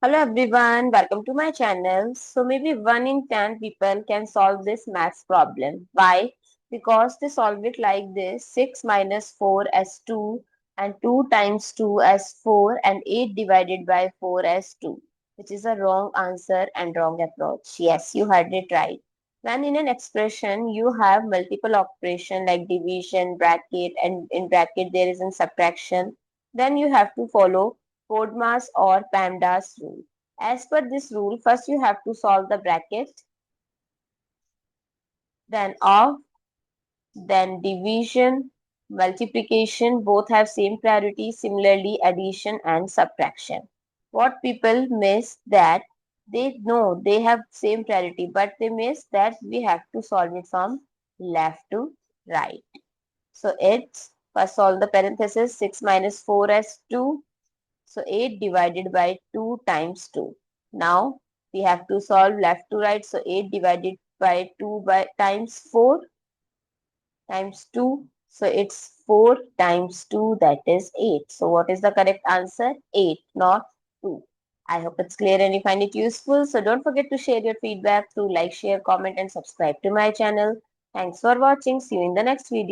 Hello everyone, welcome to my channel. So maybe 1 in 10 people can solve this maths problem. Why? Because they solve it like this: 6 minus 4 as 2 and 2 times 2 as 4 and 8 divided by 4 as 2, which is a wrong answer and wrong approach. Yes, you heard it right. When in an expression you have multiple operation like division, bracket, and in bracket there is a subtraction, then you have to follow PODMAS or PEMDAS rule. As per this rule, first you have to solve the bracket, then of, then division, multiplication, both have same priority. Similarly, addition and subtraction. What people miss that they know they have same priority, but they miss that we have to solve it from left to right. So it's first solve the parenthesis 6 minus 4 as 2. So 8 divided by 2 times 2. Now we have to solve left to right. So 8 divided by 2 by times 4 times 2. So it's 4 times 2, that is 8. So what is the correct answer? 8, not 2. I hope it's clear and you find it useful. So don't forget to share your feedback through like, share, comment and subscribe to my channel. Thanks for watching. See you in the next video.